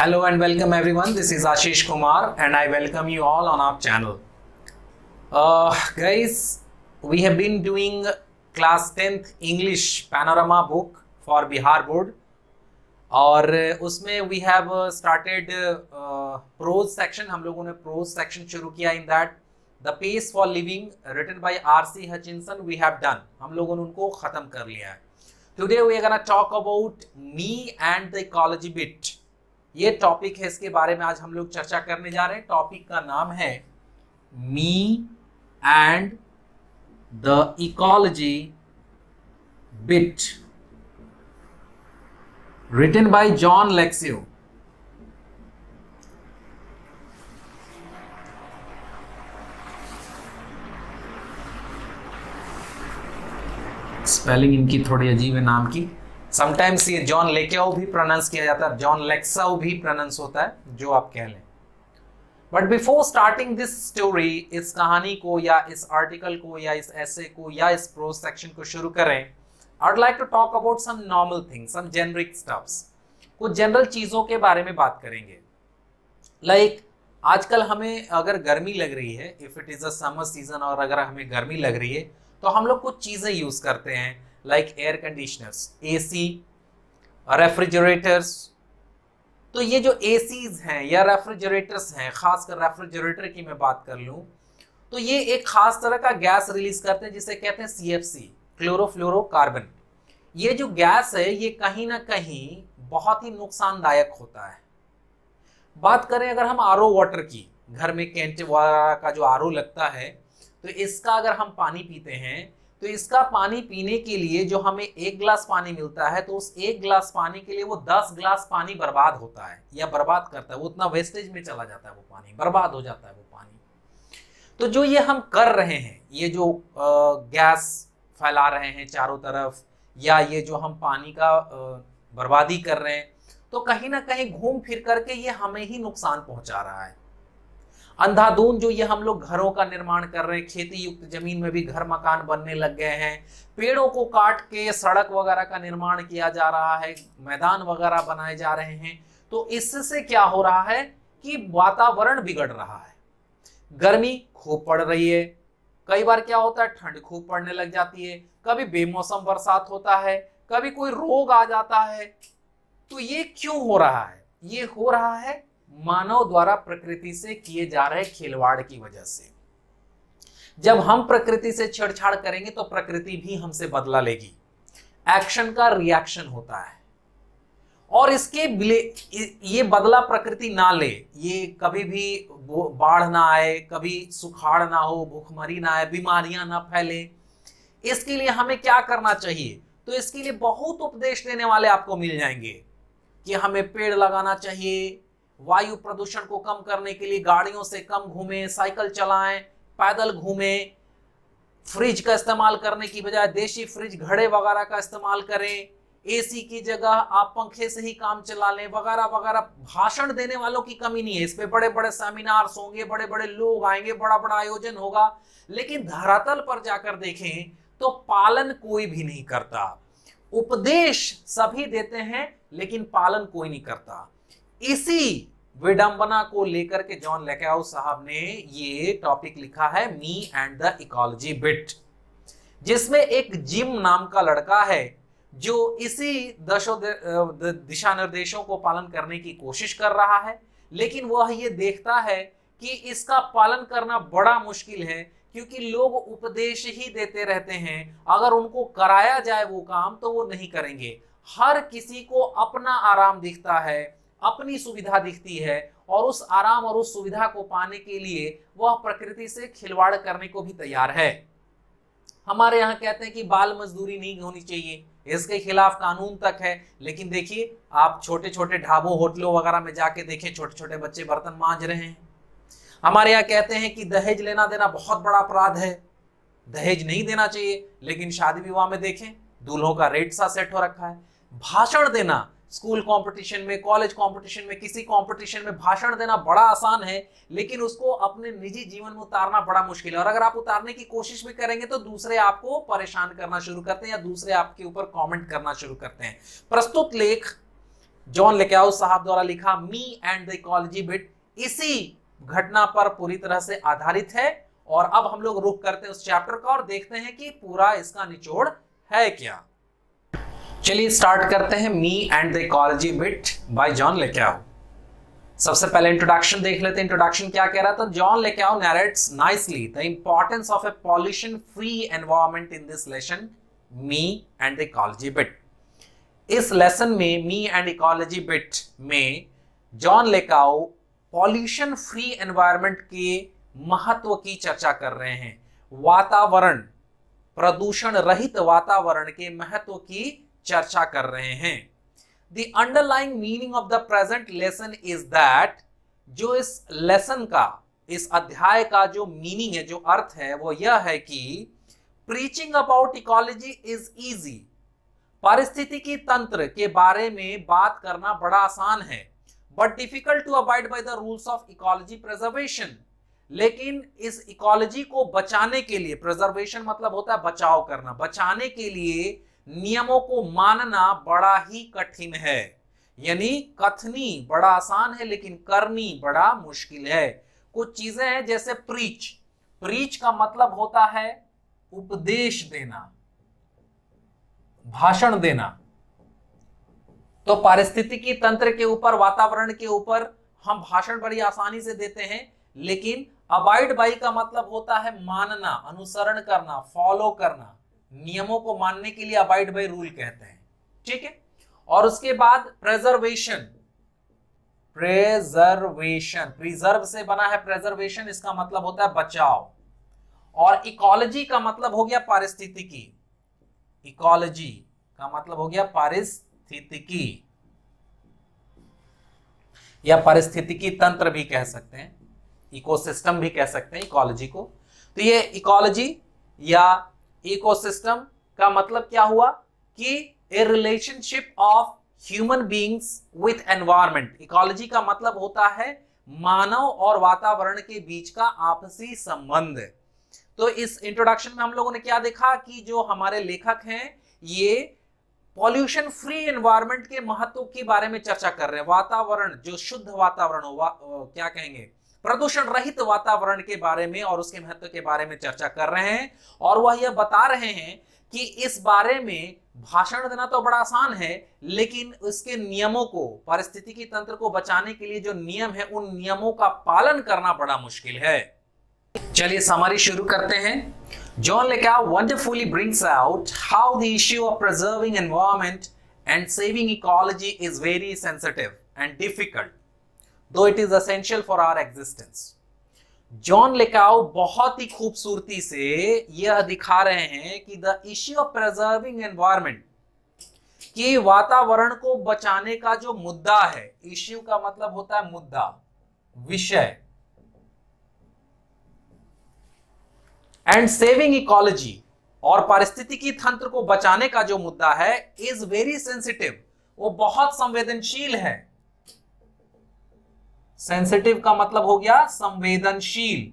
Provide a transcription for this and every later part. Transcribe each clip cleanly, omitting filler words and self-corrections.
Hello and welcome everyone. This is Ashish Kumar and I welcome you all on our channel. Guys, we have been doing class 10th English panorama book for Bihar board और उसमें we have started prose section. हम लोगों ने prose section शुरू किया. In that the pace for living written by R.C. Hutchinson we have done. हम लोगों ने उनको खत्म कर लिया है. Today we are gonna talk about me and the ecology bit. ये टॉपिक है, इसके बारे में आज हम लोग चर्चा करने जा रहे हैं. टॉपिक का नाम है me and the ecology bit, written by John Lexau. Spelling इनकी थोड़ी अजीब है नाम की. समटाइम्स ये जॉन लेक्याओ भी प्रोनाउंस किया जाता है, जॉन लेक्साओ भी प्रोनाउंस होता है, जो आप कह लें. But before starting this story, इस कहानी को या इस आर्टिकल को या इस ऐसे को या इस प्रोज सेक्शन को शुरू करें, I would like to talk about some normal things, some generic stuffs. कुछ जनरल चीजों के बारे में बात करेंगे. लाइक आजकल हमें अगर गर्मी लग रही है, if it is a summer season, और अगर हमें गर्मी लग रही है तो हम लोग कुछ चीजें यूज करते हैं, like air conditioners, AC, refrigerators. तो ये जो एसीज हैं या रेफ्रिजरेटर्स हैं, खासकर रेफ्रिजरेटर की मैं बात कर लूं, तो ये एक खास तरह का गैस रिलीज करते हैं जिसे कहते हैं सीएफसी, क्लोरोफ्लोरोकार्बन. ये जो गैस है ये कहीं ना कहीं बहुत ही नुकसानदायक होता है. बात करें अगर हम आरओ वाटर की, घर में कैंट वाला का जो आरओ लगता है, तो इसका अगर हम पानी पीते हैं तो इसका पानी पीने के लिए जो हमें 1 गिलास पानी मिलता है, तो उस 1 गिलास पानी के लिए वो 10 गिलास पानी बर्बाद होता है या बर्बाद करता है. वो उतना वेस्टेज में चला जाता है, वो पानी बर्बाद हो जाता है वो पानी. तो जो ये हम कर रहे हैं, ये जो गैस फैला रहे हैं चारों तरफ, या ये जो हम पानी का बर्बादी कर रहे हैं, तो कहीं ना कहीं घूम फिर करके ये हमें ही नुकसान पहुंचा रहा है. अंधाधुंध जो ये हम लोग घरों का निर्माण कर रहे हैं, खेती युक्त जमीन में भी घर मकान बनने लग गए हैं, पेड़ों को काट के सड़क वगैरह का निर्माण किया जा रहा है, मैदान वगैरह बनाए जा रहे हैं. तो इससे क्या हो रहा है कि वातावरण बिगड़ रहा है. गर्मी खूब पड़ रही है, कई बार क्या होता है ठंड खूब पड़ने लग जाती है, कभी बेमौसम बरसात होता है, कभी कोई रोग आ जाता है. तो ये क्यों हो रहा है? ये हो रहा है मानव द्वारा प्रकृति से किए जा रहे खिलवाड़ की वजह से. जब हम प्रकृति से छेड़छाड़ करेंगे तो प्रकृति भी हमसे बदला लेगी. एक्शन का रिएक्शन होता है, और इसके ये बदला प्रकृति ना ले, ये कभी भी बाढ़ ना आए, कभी सुखाड़ ना हो, भूखमरी ना आए, बीमारियां ना फैले. इसके लिए हमें क्या करना चाहिए? तो इसके लिए बहुत उपदेश देने वाले आपको मिल जाएंगे कि हमें पेड़ लगाना चाहिए, वायु प्रदूषण को कम करने के लिए गाड़ियों से कम घूमें, साइकिल चलाएं, पैदल घूमें, फ्रिज का इस्तेमाल करने की बजाय देशी फ्रिज घड़े वगैरह का इस्तेमाल करें, एसी की जगह आप पंखे से ही काम चला लें, वगैरह वगैरह. भाषण देने वालों की कमी नहीं है, इस पे बड़े बड़े सेमिनार्स होंगे, बड़े बड़े लोग आएंगे, बड़ा बड़ा आयोजन होगा, लेकिन धरातल पर जाकर देखें तो पालन कोई भी नहीं करता. उपदेश सभी देते हैं लेकिन पालन कोई नहीं करता. इसी विडंबना को लेकर के जॉन लेक्याओ साहब ने ये टॉपिक लिखा है, me and the ecology bit, जिसमें एक जिम नाम का लड़का है जो इसी दिशा निर्देशों को पालन करने की कोशिश कर रहा है, लेकिन वह ये देखता है कि इसका पालन करना बड़ा मुश्किल है, क्योंकि लोग उपदेश ही देते रहते हैं. अगर उनको कराया जाए वो काम तो वो नहीं करेंगे. हर किसी को अपना आराम दिखता है, अपनी सुविधा दिखती है, और उस आराम और उस सुविधा को पाने के लिए वह प्रकृति से खिलवाड़ करने को भी तैयार है. हमारे यहाँ कहते हैं कि बाल मजदूरी नहीं होनी चाहिए, इसके खिलाफ कानून तक है, लेकिन देखिए आप छोटे छोटे ढाबों होटलों वगैरह में जाके देखें, छोटे छोटे बच्चे बर्तन मांज रहे हैं. हमारे यहाँ कहते हैं कि दहेज लेना देना बहुत बड़ा अपराध है, दहेज नहीं देना चाहिए, लेकिन शादी विवाह में देखें दूल्हों का रेट सा सेट हो रखा है. भाषण देना स्कूल कंपटीशन में, कॉलेज कंपटीशन में, किसी कंपटीशन में भाषण देना बड़ा आसान है, लेकिन उसको अपने निजी जीवन में उतारना बड़ा मुश्किल है. और अगर आप उतारने की कोशिश भी करेंगे तो दूसरे आपको परेशान करना शुरू करते हैं या दूसरे आपके ऊपर कमेंट करना शुरू करते हैं. प्रस्तुत लेख जॉन लेकाउ साहब द्वारा लिखा मी एंड द इकोलॉजी बिट इसी घटना पर पूरी तरह से आधारित है। और अब हम लोग रुक करते हैं उस चैप्टर का और देखते हैं कि पूरा इसका निचोड़ है क्या। चलिए स्टार्ट करते हैं me and the ecology bit by John Lexau. सबसे पहले इंट्रोडक्शन देख लेते हैं। इंट्रोडक्शन क्या कह रहा था? John Lexau narrates nicely the importance of a pollution free environment in this lesson me and the ecology bit. इस लेसन में मी एंड इकोलॉजी बिट में John Lexau pollution free environment के महत्व की चर्चा कर रहे हैं। वातावरण, प्रदूषण रहित वातावरण के महत्व की चर्चा कर रहे हैं। The underlying meaning of the present lesson is that जो इस लेसन का, इस अध्याय का जो मीनिंग है, जो अर्थ है, वो यह है कि preaching about ecology is easy। पारिस्थितिकी तंत्र के बारे में बात करना बड़ा आसान है, but difficult to abide by the rules of ecology preservation। लेकिन इस इकोलॉजी को बचाने के लिए, प्रिजर्वेशन मतलब होता है बचाव करना, बचाने के लिए नियमों को मानना बड़ा ही कठिन है। यानी कथनी बड़ा आसान है लेकिन करनी बड़ा मुश्किल है। कुछ चीजें हैं जैसे प्रीच। प्रीच का मतलब होता है उपदेश देना, भाषण देना। तो पारिस्थितिकी तंत्र के ऊपर, वातावरण के ऊपर हम भाषण बड़ी आसानी से देते हैं, लेकिन अबाइड बाई का मतलब होता है मानना, अनुसरण करना, फॉलो करना। नियमों को मानने के लिए अबाइड बाय रूल कहते हैं, ठीक है। और उसके बाद प्रेजर्वेशन, प्रिजर्व से बना है प्रेजर्वेशन, इसका मतलब होता है बचाव। और इकोलॉजी का मतलब हो गया पारिस्थितिकी, इकोलॉजी का मतलब हो गया पारिस्थितिकी या पारिस्थितिकी तंत्र भी कह सकते हैं, इकोसिस्टम भी कह सकते हैं इकोलॉजी को। तो ये इकोलॉजी या इकोसिस्टम का मतलब क्या हुआ कि ए relationship of human beings with environment. Ecology का मतलब होता है मानव और वातावरण के बीच का आपसी संबंध। तो इस इंट्रोडक्शन में हम लोगों ने क्या देखा कि जो हमारे लेखक हैं ये पॉल्यूशन फ्री एनवायरनमेंट के महत्व के बारे में चर्चा कर रहे हैं। वातावरण, जो शुद्ध वातावरण हो, क्या कहेंगे, प्रदूषण रहित वातावरण के बारे में और उसके महत्व के बारे में चर्चा कर रहे हैं। और वह यह बता रहे हैं कि इस बारे में भाषण देना तो बड़ा आसान है, लेकिन उसके नियमों को, पारिस्थितिकी तंत्र को बचाने के लिए जो नियम है, उन नियमों का पालन करना बड़ा मुश्किल है। चलिए समरी शुरू करते हैं। John Lexau wonderfully brings out how the issue of preserving environment and saving ecology is very sensitive and difficult, though it is essential for our existence। John Lexau बहुत ही खूबसूरती से यह दिखा रहे हैं कि the issue of preserving environment, कि वातावरण को बचाने का जो मुद्दा है, इश्यू का मतलब होता है मुद्दा, विषय, एंड सेविंग इकोलॉजी, और पारिस्थितिकी तंत्र को बचाने का जो मुद्दा है, इज वेरी सेंसिटिव, वो बहुत संवेदनशील है। सेंसिटिव का मतलब हो गया संवेदनशील।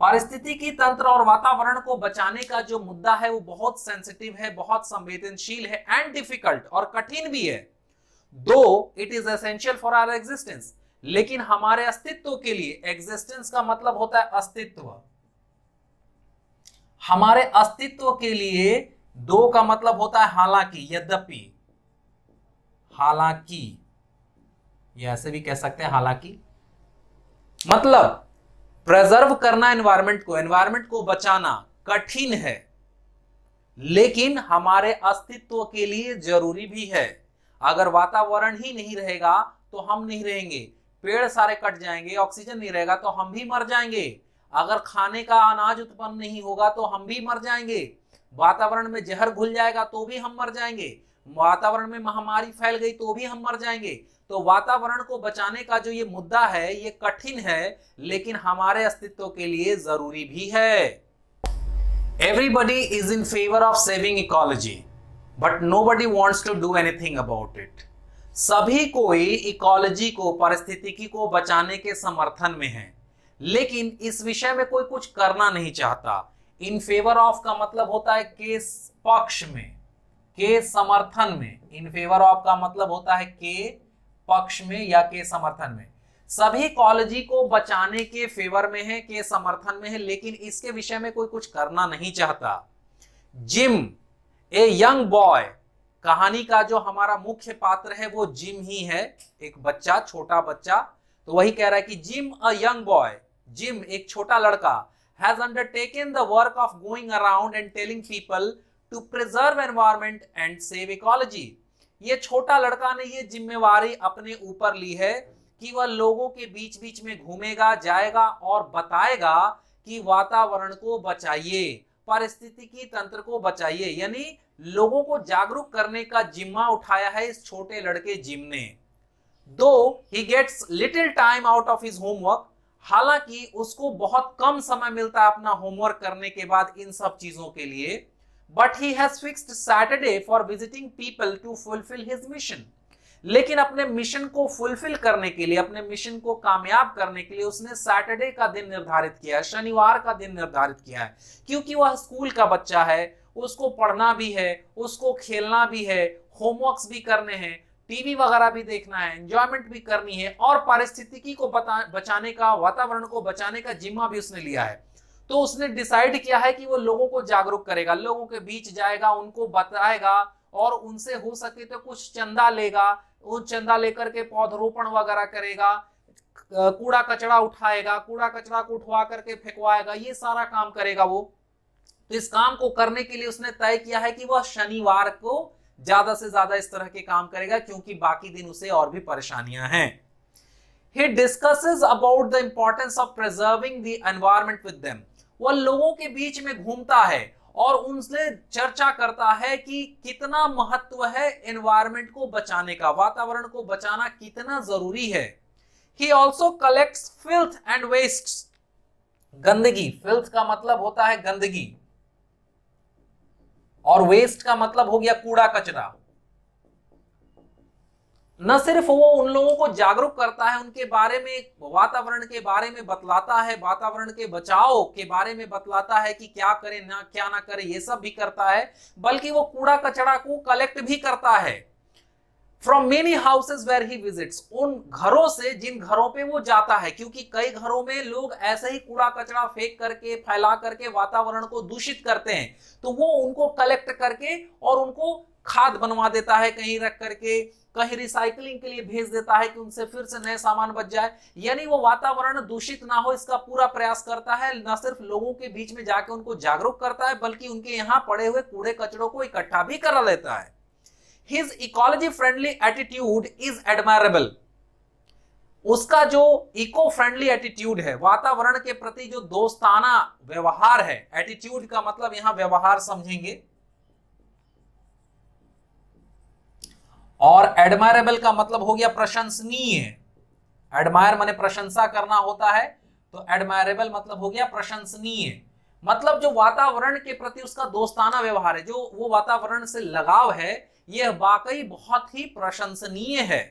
पारिस्थितिकी तंत्र और वातावरण को बचाने का जो मुद्दा है वो बहुत सेंसिटिव है, बहुत संवेदनशील है, एंड डिफिकल्ट, और कठिन भी है। Though it is essential for our existence, लेकिन हमारे अस्तित्व के लिए, एग्जिस्टेंस का मतलब होता है अस्तित्व, हमारे अस्तित्व के लिए दो का मतलब होता है हालांकि, यद्यपि, हालांकि, या ऐसे भी कह सकते हैं हालांकि, मतलब प्रिजर्व करना एनवायरनमेंट को बचाना कठिन है, लेकिन हमारे अस्तित्व के लिए जरूरी भी है। अगर वातावरण ही नहीं रहेगा तो हम नहीं रहेंगे, पेड़ सारे कट जाएंगे, ऑक्सीजन नहीं रहेगा तो हम भी मर जाएंगे, अगर खाने का अनाज उत्पन्न नहीं होगा तो हम भी मर जाएंगे, वातावरण में जहर घुल जाएगा तो भी हम मर जाएंगे, वातावरण में महामारी फैल गई तो भी हम मर जाएंगे। तो वातावरण को बचाने का जो ये मुद्दा है ये कठिन है, लेकिन हमारे अस्तित्व के लिए जरूरी भी है। Everybody is in favor of saving ecology, but nobody wants to do anything about it। सभी कोई इकोलॉजी को, पारिस्थितिकी को बचाने के समर्थन में है, लेकिन इस विषय में कोई कुछ करना नहीं चाहता। इन फेवर ऑफ का मतलब होता है के पक्ष में, के समर्थन में। इन फेवर ऑफ का मतलब होता है के पक्ष में या के समर्थन में? सभी इकोलॉजी को बचाने के फेवर में है, के समर्थन में है, लेकिन इसके विषय में कोई कुछ करना नहीं चाहता। जिम ए यंग बॉय, कहानी का जो हमारा मुख्य पात्र है वो जिम ही है, एक बच्चा, छोटा बच्चा। तो वही कह रहा है कि gym a young boy, gym एक छोटा लड़का, has undertaken the work of going around and telling people to preserve environment and save ecology। ये छोटा लड़का ने ये जिम्मेवारी अपने ऊपर ली है कि वह लोगों के बीच बीच में घूमेगा, जाएगा और बताएगा कि वातावरण को बचाइए, पारिस्थितिकी तंत्र को बचाइए, यानी लोगों को जागरूक करने का जिम्मा उठाया है इस छोटे लड़के जिम ने। Though he gets little time out of his homework, हालांकि उसको बहुत कम समय मिलता है अपना होमवर्क करने के बाद इन सब चीजों के लिए, but he has fixed Saturday for visiting people to fulfil his mission. लेकिन अपने मिशन को फुलफिल करने के लिए, अपने मिशन को कामयाब करने के लिए उसने सैटरडे का दिन निर्धारित किया है, शनिवार का दिन निर्धारित किया है, क्योंकि वह स्कूल का बच्चा है, उसको पढ़ना भी है, उसको खेलना भी है, होमवर्क्स भी करने हैं, टीवी वगैरह भी देखना है, एंजॉयमेंट भी करनी है और पारिस्थितिकी को बचाने का, वातावरण को बचाने का जिम्मा भी उसने लिया है। तो उसने डिसाइड किया है कि वो लोगों को जागरूक करेगा, लोगों के बीच जाएगा, उनको बताएगा और उनसे हो सके तो कुछ चंदा लेगा, वो चंदा लेकर के पौधरोपण वगैरह करेगा, कूड़ा कचरा उठाएगा, कूड़ा कचरा को उठवा करके फेंकवाएगा, ये सारा काम करेगा वो। तो इस काम को करने के लिए उसने तय किया है कि वह शनिवार को ज्यादा से ज्यादा इस तरह के काम करेगा, क्योंकि बाकी दिन उसे और भी परेशानियां हैं। He discusses about the importance of preserving the environment with them। वह लोगों के बीच में घूमता है और उनसे चर्चा करता है कि कितना महत्व है एनवायरमेंट को बचाने का, वातावरण को बचाना कितना जरूरी है। He also collects filth and wastes। गंदगी, filth का मतलब होता है गंदगी और वेस्ट का मतलब हो गया कूड़ा कचरा। न सिर्फ वो उन लोगों को जागरूक करता है, उनके बारे में, वातावरण के बारे में बतलाता है, वातावरण के बचाव के बारे में बतलाता है कि क्या करें ना क्या ना करें, ये सब भी करता है, बल्कि वो कूड़ा कचरा को कलेक्ट भी करता है from many houses where he visits, उन घरों से जिन घरों पे वो जाता है, क्योंकि कई घरों में लोग ऐसे ही कूड़ा कचरा फेंक करके, फैला करके वातावरण को दूषित करते हैं, तो वो उनको कलेक्ट करके और उनको खाद बनवा देता है, कहीं रख करके, कहीं रिसाइकलिंग के लिए भेज देता है कि उनसे फिर से नए सामान बच जाए, यानी वो वातावरण दूषित ना हो इसका पूरा प्रयास करता है। न सिर्फ लोगों के बीच में जाके उनको जागरूक करता है, बल्कि उनके यहाँ पड़े हुए कूड़े कचड़ों को इकट्ठा भी करा लेता है। His ecology friendly attitude is admirable। उसका जो इको फ्रेंडली एटीट्यूड है, वातावरण के प्रति जो दोस्ताना व्यवहार है, एटीट्यूड का मतलब यहां व्यवहार समझेंगे, और एडमायरेबल का मतलब हो गया प्रशंसनीय। एडमायर माने प्रशंसा करना होता है, तो एडमायरेबल मतलब हो गया प्रशंसनीय। मतलब जो वातावरण के प्रति उसका दोस्ताना व्यवहार है, जो वो वातावरण से लगाव है, यह वाकई बहुत ही प्रशंसनीय है।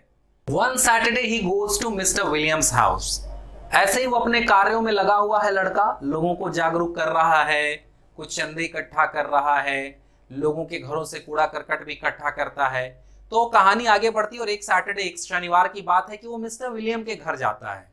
One Saturday he goes to Mr. Williams' house। ऐसे ही वो अपने कार्यों में लगा हुआ है लड़का, लोगों को जागरूक कर रहा है, कुछ चंदे इकट्ठा कर रहा है, लोगों के घरों से कूड़ा करकट भी इकट्ठा करता है। तो कहानी आगे बढ़ती है और एक सैटरडे, एक शनिवार की बात है कि वो मिस्टर विलियम के घर जाता है।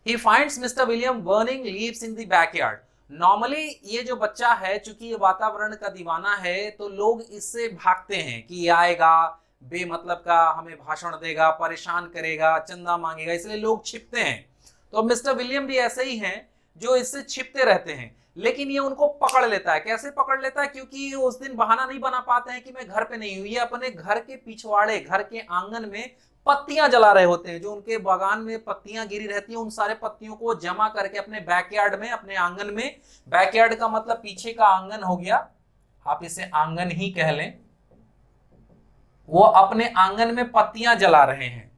He finds Mr. William burning leaves in the backyard। Normally ये जो बच्चा है, चूंकि ये वातावरण का दीवाना है, तो लोग इससे भागते हैं कि ये आएगा, बेमतलब का हमें भाषण देगा, परेशान करेगा, चंदा मांगेगा, इसलिए लोग छिपते हैं। तो मिस्टर विलियम भी ऐसे ही हैं जो इससे छिपते रहते हैं, लेकिन ये उनको पकड़ लेता है। कैसे पकड़ लेता है? क्योंकि उस दिन बहाना नहीं बना पाते हैं कि मैं घर पे नहीं हूं। ये अपने घर के पिछवाड़े, घर के आंगन में पत्तियां जला रहे होते हैं, जो उनके बागान में पत्तियां गिरी रहती हैं, उन सारे पत्तियों को जमा करके अपने बैकयार्ड में, अपने आंगन में, बैकयार्ड का मतलब पीछे का आंगन हो गया, आप इसे आंगन ही कह लें, वो अपने आंगन में पत्तियां जला रहे हैं।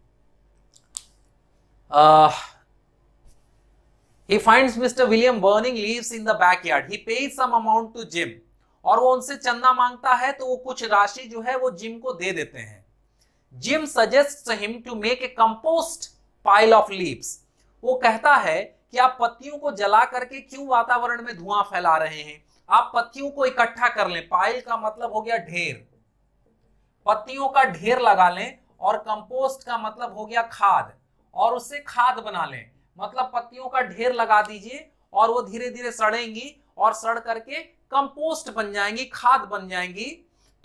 He finds Mr. William burning leaves in the backyard. He pays some amount to Jim। और वो उनसे चंदा मांगता है, तो वो कुछ राशि जो है वो जिम को दे देते हैं। Jim suggests him to make a compost pile of leaves। वो कहता है कि आप पत्तियों को जला करके क्यों वातावरण में धुआं फैला रहे हैं, आप पत्तियों को इकट्ठा कर लें। पाइल का मतलब हो गया ढेर, पत्तियों का ढेर लगा लें और कंपोस्ट का मतलब हो गया खाद, और उससे खाद बना लें, मतलब पत्तियों का ढेर लगा दीजिए और वो धीरे धीरे सड़ेंगी और सड़ करके कंपोस्ट बन जाएंगी, खाद बन जाएंगी।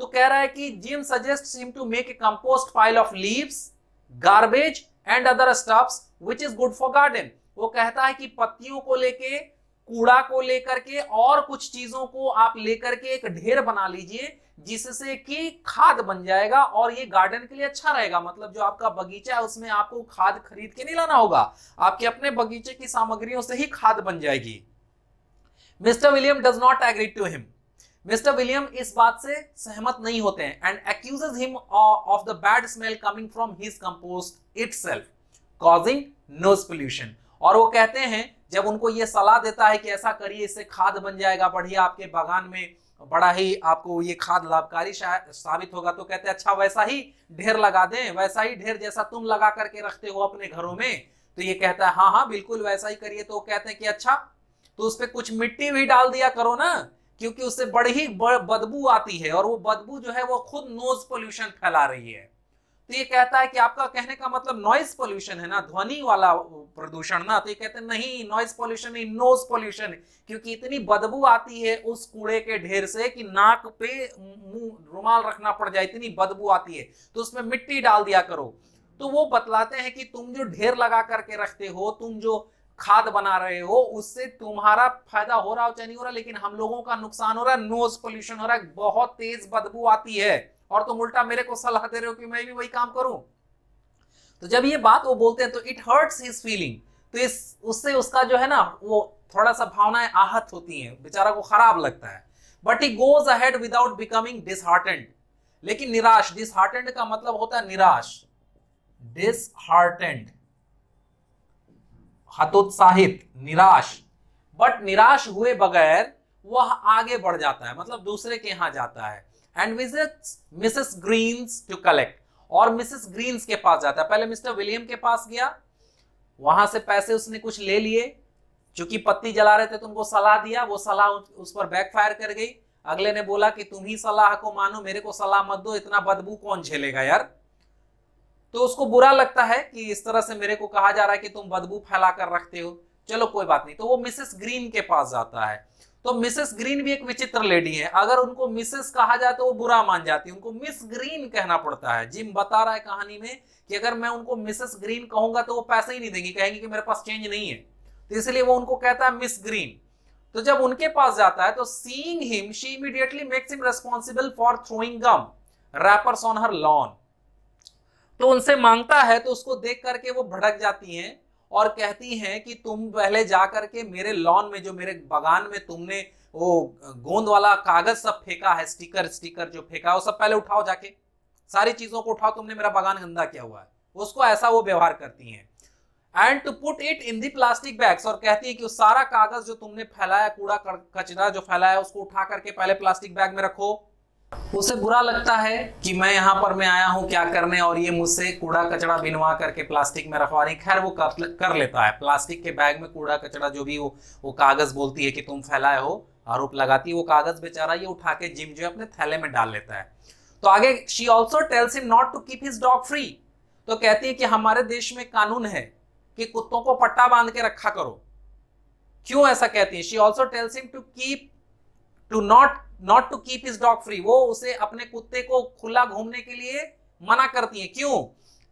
तो कह रहा है कि Jim suggests him to make a compost pile of leaves, garbage and other stuffs which is good for garden. वो कहता है कि पत्तियों को लेके, कूड़ा को लेकर के और कुछ चीजों को आप लेकर के एक ढेर बना लीजिए जिससे कि खाद बन जाएगा और ये गार्डन के लिए अच्छा रहेगा। मतलब जो आपका बगीचा है उसमें आपको खाद खरीद के नहीं लाना होगा, आपके अपने बगीचे की सामग्रियों से ही खाद बन जाएगी। Mister William does not agree to him. Mister William इस बात से सहमत नहीं होते हैं and accuses him of the bad smell coming from his compost itself causing nose pollution. और वो कहते हैं, जब उनको ये सलाह देता है कि ऐसा करिए, इससे खाद बन जाएगा बढ़िया, आपके बागान में बड़ा ही आपको ये खाद लाभकारी साबित होगा, तो कहते हैं अच्छा वैसा ही ढेर लगा दें, वैसा ही ढेर जैसा तुम लगा करके रखते हो अपने घरों में। तो ये कहता है हाँ हाँ बिल्कुल वैसा ही करिए। तो कहते हैं कि अच्छा तो उस पर कुछ मिट्टी भी डाल दिया करो ना, क्योंकि उससे बड़ी ही बदबू आती है और वो बदबू जो है वो खुद नोज पोल्यूशन फैला रही है। तो ये कहता है कि आपका कहने का मतलब नॉइज पोल्यूशन है ना, ध्वनि वाला प्रदूषण ना। तो ये कहते हैं नहीं, नॉइज पोल्यूशन नहीं, नोज पोल्यूशन, क्योंकि इतनी बदबू आती है उस कूड़े के ढेर से कि नाक पे मुंह रुमाल रखना पड़ जाए, इतनी बदबू आती है। तो उसमें मिट्टी डाल दिया करो। तो वो बतलाते हैं कि तुम जो ढेर लगा करके रखते हो, तुम जो खाद बना रहे हो, उससे तुम्हारा फायदा हो रहा हो चाहे नहीं हो रहा, लेकिन हम लोगों का नुकसान हो रहा है, नोज पोल्यूशन हो रहा है, बहुत तेज बदबू आती है और तुम उल्टा मेरे को सलाह दे रहे हो कि मैं भी वही काम करूं। तो जब ये बात वो बोलते हैं तो इट हर्ट्स हिज फीलिंग, तो उससे उसका जो है ना वो थोड़ा सा भावनाएं आहत होती हैं, बेचारा को खराब लगता है। But he goes ahead without becoming disheartened, लेकिन निराश, डिसहार्टेंड का मतलब होता है निराश, डिसहार्टेंड हतोत्साहित, निराश। बट निराश हुए बगैर वह आगे बढ़ जाता है, मतलब दूसरे के यहां जाता है and visits Mrs Greens to collect, और मिसेस ग्रीन्स के पास जाता है। पहले मिस्टर विलियम के पास गया, वहां से पैसे उसने कुछ ले लिए, चूंकि पत्ती जला रहे थे तो उनको सलाह दिया, वो सलाह उस पर बैकफायर कर गई। अगले ने बोला कि तुम ही सलाह को मानो, मेरे को सलाह मत दो, इतना बदबू कौन झेलेगा यार। तो उसको बुरा लगता है कि इस तरह से मेरे को कहा जा रहा है कि तुम बदबू फैला कर रखते हो, चलो कोई बात नहीं। तो वो मिसेस ग्रीन के पास जाता है। तो मिसेस ग्रीन भी एक विचित्र लेडी है, अगर उनको मिसेस कहा जाए तो वो बुरा मान जाती है, उनको मिस ग्रीन कहना पड़ता है। जिम बता रहा है कहानी में कि अगर मैं उनको मिसेस ग्रीन कहूंगा तो वो पैसे ही नहीं देंगी, कहेंगे कि मेरे पास चेंज नहीं है, तो इसलिए वो उनको कहता है मिस ग्रीन। तो जब उनके पास जाता है तो seeing him she immediately makes him responsible for throwing gum wrappers on her lawn. तो उनसे मांगता है तो उसको देख करके वो भड़क जाती हैं और कहती हैं कि तुम पहले जा करके मेरे लॉन में, जो मेरे बागान में तुमने वो गोंद वाला कागज सब फेंका है, स्टिकर जो फेंका है वो सब पहले उठाओ, जाके सारी चीजों को उठाओ, तुमने मेरा बागान गंदा किया हुआ है। उसको ऐसा वो व्यवहार करती हैं। And to put it in the plastic bags, और कहती है कि उस सारा कागज जो तुमने फैलाया, कूड़ा कचरा जो फैलाया, उसको उठा करके पहले प्लास्टिक बैग में रखो। उसे बुरा लगता है कि मैं यहाँ पर मैं आया हूँ क्या करने, और ये मुझसे कूड़ा कचरा बिनवा करके प्लास्टिक में रखवा रही। खैर वो कर लेता है, प्लास्टिक के बैग में कूड़ा कचरा जो भी वो कागज बोलती है कि तुम फैलाए हो, आरोप लगाती है, वो कागज बेचारा ये उठा के जिम जो अपने थैले में डाल लेता है। तो आगे she also tells him not to keep his dog free, तो कहती है कि हमारे देश में कानून है कि कुत्तों को पट्टा बांध के रखा करो। क्यों ऐसा कहती है? She also tells him to not to keep his dog free, वो उसे अपने कुत्ते को खुला घूमने के लिए मना करती है। क्यों?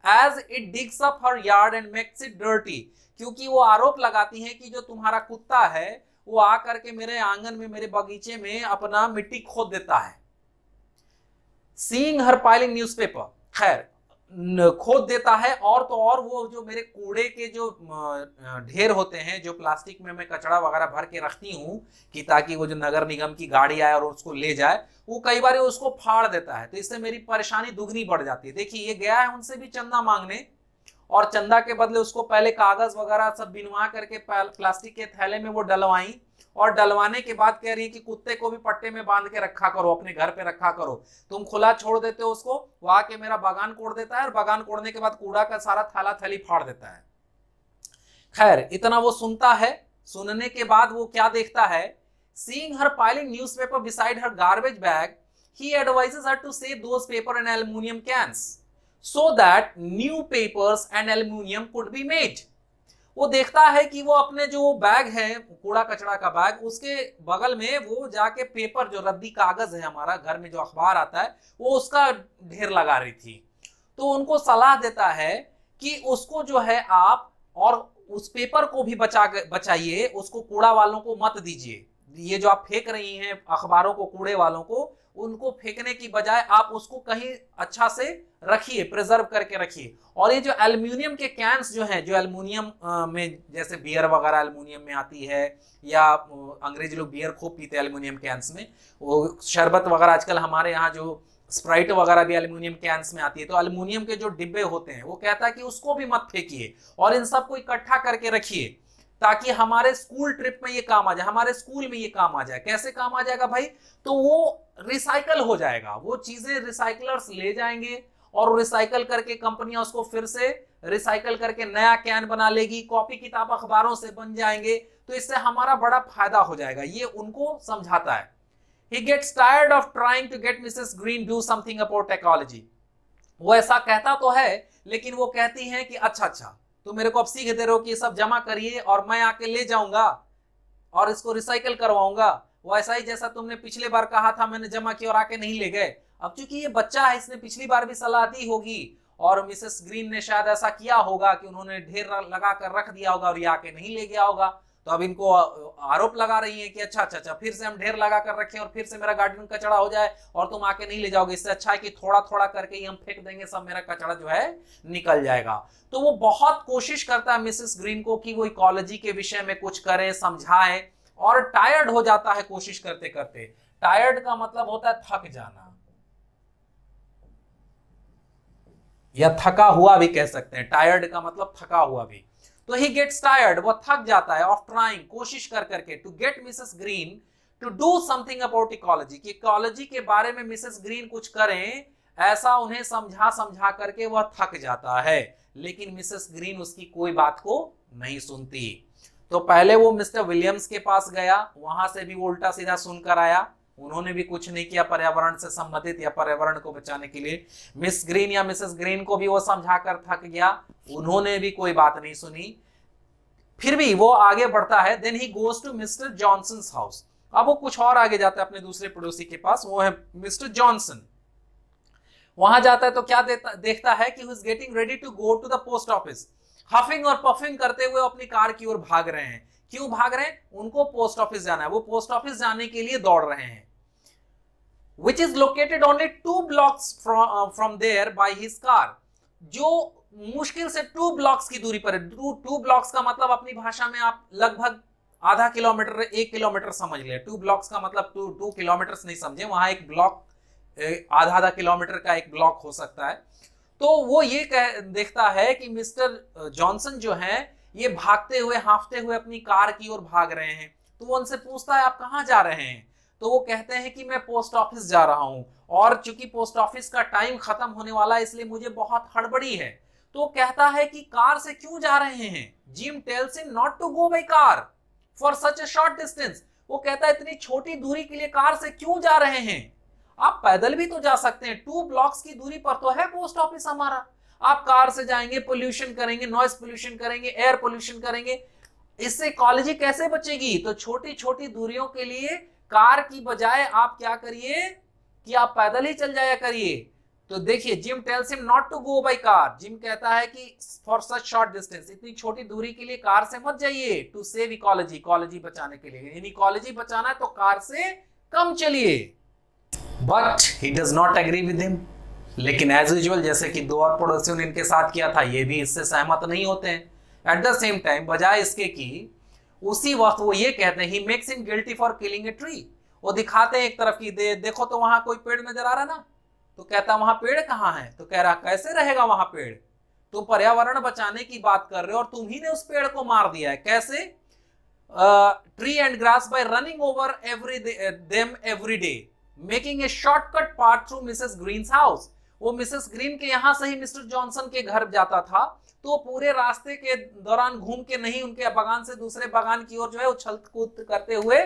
As it digs up her yard and makes it dirty, क्योंकि वो आरोप लगाती है कि जो तुम्हारा कुत्ता है वो आकर के मेरे आंगन में, मेरे बगीचे में अपना मिट्टी खोद देता है। सीइंग हर पाइलिंग न्यूज़पेपर, खैर खोद देता है, और तो और वो जो मेरे कूड़े के जो ढेर होते हैं, जो प्लास्टिक में मैं कचरा वगैरह भर के रखती हूँ कि ताकि वो जो नगर निगम की गाड़ी आए और उसको ले जाए, वो कई बार उसको फाड़ देता है। तो इससे मेरी परेशानी दुगनी बढ़ जाती है। देखिए ये गया है उनसे भी चंदा मांगने, और चंदा के बदले उसको पहले कागज वगैरह सब बिनवा करके प्लास्टिक के थैले में वो डलवाई, और डलवाने के बाद कह रही है कि कुत्ते को भी पट्टे में बांध के रखा करो, अपने घर पे रखा करो। तुम खुला छोड़ देते हो उसको, वो आके मेरा बागान कोड़ देता है, और बागान कोड़ने के बाद कूड़ा का सारा थैला थैली फाड़ देता है। खैर इतना वो सुनता है, सुनने के बाद वो क्या देखता है, seeing her piling newspaper beside her garbage bag, he advises her to save those paper and aluminum cans. so that new papers and aluminum could be made. वो देखता है कि वो अपने जो बैग है कूड़ा कचरा का बैग, उसके बगल में वो जाके पेपर जो रद्दी कागज है हमारा घर में जो अखबार आता है वो उसका ढेर लगा रही थी। तो उनको सलाह देता है कि उसको जो है आप और उस पेपर को भी बचाइए, उसको कूड़ा वालों को मत दीजिए। ये जो आप फेंक रही हैं अखबारों को कूड़े वालों को, उनको फेंकने की बजाय आप उसको कहीं अच्छा से रखिए, प्रिजर्व करके रखिए। और ये जो एल्युमिनियम के कैंस जो हैं, जो एल्युमिनियम में जैसे बियर वगैरह एल्युमिनियम में आती है, या अंग्रेजी लोग बियर खूब पीते हैं एल्युमिनियम कैंस में, वो शरबत वगैरह आजकल हमारे यहाँ जो स्प्राइट वगैरह भी एल्युमिनियम कैंस में आती है। तो एल्युमिनियम के जो डिब्बे होते हैं वो कहता है कि उसको भी मत फेंकिए और इन सबको इकट्ठा करके रखिए ताकि हमारे स्कूल ट्रिप में ये काम आ जाए, हमारे स्कूल में ये काम आ जाए। कैसे काम आ जाएगा भाई? तो वो रिसाइकल हो जाएगा, वो चीजें रिसाइकलर्स ले जाएंगे और रिसाइकल करके कंपनियां उसको फिर से रिसाइकल करके नया कैन बना लेगी, कॉपी किताब अखबारों से बन जाएंगे। तो इससे हमारा बड़ा फायदा हो जाएगा, ये उनको समझाता है। He gets tired of trying to get Mrs. Green do something about ecology. वो ऐसा कहता तो है लेकिन वो कहती हैं कि अच्छा तो मेरे को अब सीख दे रहे हो कि ये सब जमा करिए और मैं आके ले जाऊंगा और इसको रिसाइकल करवाऊंगा। वो ऐसा ही जैसा तुमने पिछले बार कहा था, मैंने जमा किया और आके नहीं ले गए। अब चूंकि ये बच्चा है, इसने पिछली बार भी सलाह दी होगी और मिसेस ग्रीन ने शायद ऐसा किया होगा कि उन्होंने ढेर लगा कर रख दिया होगा और ये आके नहीं ले गया होगा। तो अब इनको आरोप लगा रही है कि अच्छा फिर से हम ढेर लगा कर रखें और फिर से मेरा गार्डन कचरा हो जाए और तुम आके नहीं ले जाओगे। इससे अच्छा है कि थोड़ा थोड़ा करके ही हम फेंक देंगे, सब मेरा कचरा जो है निकल जाएगा। तो वो बहुत कोशिश करता है मिसेस ग्रीन को कि वो इकोलॉजी के विषय में कुछ करें, समझाए, और टायर्ड हो जाता है कोशिश करते करते। टायर्ड का मतलब होता है थक जाना, या थका हुआ भी कह सकते हैं। टायर्ड का मतलब थका हुआ भी। तो ही गेट्स टायर्ड, वो थक जाता है, ऑफ ट्राइंग, कोशिश कर करके, to get Mrs Green to do something about ecology, कि इकोलॉजी के बारे में मिसेस ग्रीन कुछ करें, ऐसा उन्हें समझा करके वह थक जाता है। लेकिन मिसेस ग्रीन उसकी कोई बात को नहीं सुनती। तो पहले वो मिस्टर विलियम्स के पास गया, वहां से भी वो उल्टा सीधा सुनकर आया, उन्होंने भी कुछ नहीं किया पर्यावरण से संबंधित या पर्यावरण को बचाने के लिए। मिस ग्रीन या मिसेस ग्रीन को भी वो समझाकर थक गया, उन्होंने भी कोई बात नहीं सुनी। फिर भी वो आगे बढ़ता है। Then he goes to Mr Johnson's house. अब वो कुछ और आगे जाता है अपने दूसरे पड़ोसी के पास, वो है मिस्टर जॉनसन। वहां जाता है तो क्या देखता है कि he is getting ready to go to the post office. Huffing और पफिंग करते हुए अपनी कार की ओर भाग रहे हैं। क्यों भाग रहे हैं? उनको पोस्ट ऑफिस जाना है, वो पोस्ट ऑफिस जाने के लिए दौड़ रहे हैं। Which is located only 2 blocks from there by his car, जो मुश्किल से 2 blocks की दूरी पर है। 2 blocks का मतलब अपनी भाषा में आप लगभग आधा किलोमीटर 1 किलोमीटर समझ ले। 2 blocks का मतलब 2 किलोमीटर नहीं समझे, वहां एक ब्लॉक आधा किलोमीटर का एक ब्लॉक हो सकता है। तो वो ये देखता है कि मिस्टर जॉनसन जो है ये भागते हुए हांफते हुए अपनी कार की ओर भाग रहे हैं। तो वो उनसे पूछता है आप कहाँ जा रहे हैं? तो वो कहते हैं कि मैं पोस्ट ऑफिस जा रहा हूं और चूंकि पोस्ट ऑफिस का टाइम खत्म होने वाला है इसलिए मुझे बहुत हड़बड़ी है। तो वो कहता है कि कार से क्यों जा रहे हैं? Jim tells him not to go by car for such a short distance. वो कहता है इतनी छोटी दूरी के लिए कार से क्यों जा रहे हैं? आप पैदल भी तो जा सकते हैं, 2 ब्लॉक्स की दूरी पर तो है पोस्ट ऑफिस हमारा। आप कार से जाएंगे, पोल्यूशन करेंगे, नॉइस पोल्यूशन करेंगे, एयर पोल्यूशन करेंगे, इससे इकोलॉजी कैसे बचेगी? तो छोटी छोटी दूरियों के लिए कार की बजाय आप क्या करिए कि आप पैदल ही चल जाया करिए। तो देखिए, Jim tells him not to go by car. Jim कहता है कि फॉर सच शॉर्ट डिस्टेंस, इतनी छोटी दूरी के लिए कार से मत जाइए, टू सेव इकोलॉजी, इकोलॉजी बचाने के लिए। यानी इकोलॉजी बचाना है तो कार से कम चलिए। But he does not agree with him. लेकिन एज यूजुअल जैसे कि 2 और पड़ोसियों ने इनके साथ किया था, ये भी इससे सहमत नहीं होते हैं। एट द सेम टाइम, बजाय इसके कि उसी वक्त वो ये कहते हैं, he makes him guilty for killing a tree. वो दिखाते हैं एक तरफ की देखो तो वहां कोई पेड़ नजर आ रहा ना? तो कहता वहां पेड़ कहाँ है? तो कह रहा कैसे रहेगा वहां पेड़? तुम पर्यावरण बचाने की बात कर रहे हो और तुम ही ने उस पेड़ को मार दिया है। कैसे? Tree and grass by running over every day making a shortcut path through Mrs Greens house. वो मिसेस ग्रीन के यहां से ही मिस्टर जॉनसन के घर जाता था, तो पूरे रास्ते के दौरान घूम के नहीं उनके बागान से दूसरे बागान की ओर जो है उछल कूद करते हुए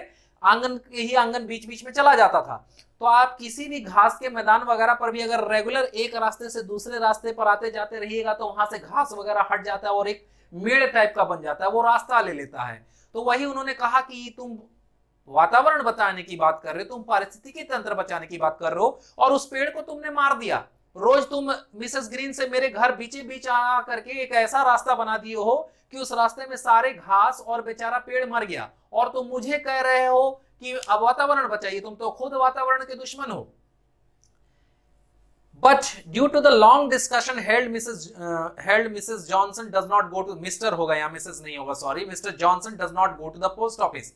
आंगन के ही आंगन बीच बीच में चला जाता था। तो आप किसी भी घास के मैदान वगैरह पर भी अगर रेगुलर एक रास्ते से दूसरे रास्ते पर आते जाते रहिएगा तो वहां से घास वगैरह हट जाता है और एक मेड़ टाइप का बन जाता है, वो रास्ता ले लेता है। तो वही उन्होंने कहा कि तुम वातावरण बचाने की बात कर रहे हो, तुम पारिस्थितिकी तंत्र बचाने की बात कर रहे हो, और उस पेड़ को तुमने मार दिया। रोज तुम मिसेस ग्रीन से मेरे घर बीचे बीच आ करके एक ऐसा रास्ता बना दिए हो कि उस रास्ते में सारे घास और बेचारा पेड़ मर गया, और तुम मुझे कह रहे हो कि अब वातावरण बचाइए, तुम तो खुद वातावरण के दुश्मन हो। But due to the long discussion held, Mrs. Johnson does not go to Mr. होगा या Mrs. नहीं होगा, sorry, Mr. Johnson does not go to the post office।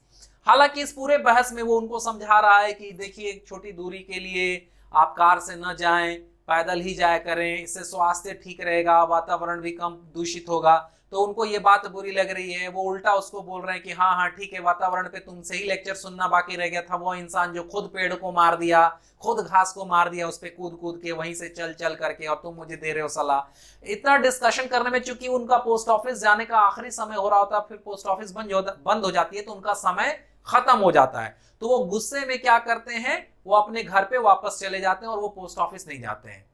हालांकि इस पूरे बहस में वो उनको समझा रहा है कि देखिए एक छोटी दूरी के लिए आप कार से न जाएं, पैदल ही जाया करें, इससे स्वास्थ्य ठीक रहेगा, वातावरण भी कम दूषित होगा। तो उनको ये बात बुरी लग रही है, वो उल्टा उसको बोल रहे हैं कि हाँ हाँ ठीक है, वातावरण पे तुमसे ही लेक्चर सुनना बाकी रह गया था। वो इंसान जो खुद पेड़ को मार दिया, खुद घास को मार दिया, उस पे कूद कूद के वहीं से चल चल करके, और तुम मुझे दे रहे हो सलाह। इतना डिस्कशन करने में चूंकि उनका पोस्ट ऑफिस जाने का आखिरी समय हो रहा होता, फिर पोस्ट ऑफिस बंद हो जाती है, तो उनका समय खत्म हो जाता है। तो वो गुस्से में क्या करते हैं, वो अपने घर पे वापस चले जाते हैं और वो पोस्ट ऑफिस नहीं जाते हैं।